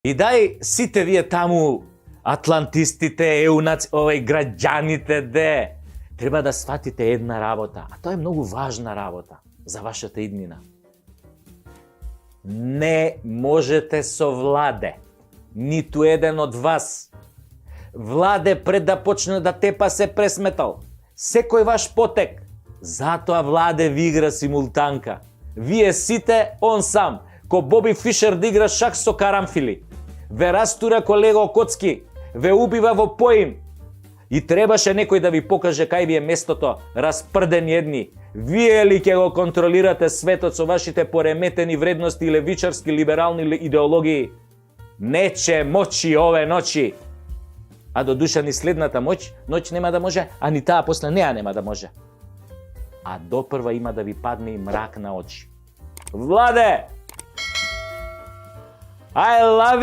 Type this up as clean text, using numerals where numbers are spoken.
И дај сите вие таму, атлантистите, граѓаните, треба да сватите една работа, а тоа е многу важна работа за вашата иднина. Не можете со Владе, ниту еден од вас. Владе пред да почне да тепа се пресметал. Секој ваш потек. Затоа Владе ви игра симултанка. Вие сите, он сам, ко Боби Фишер да игра шах со карамфили. Ве растура ко Лего коцки, ве убива во поим. И требаше некој да ви покаже кај ви е местото, распрдени едни. Вие ли ќе го контролирате светот со вашите пореметени вредности и левичарски либерални идеологии? Нече мочи ове ночи. А до душа ни следната ноќ нема да може, а ни таа после неа нема да може. А допрва има да ви падне и мрак на очи. Владе! I love you!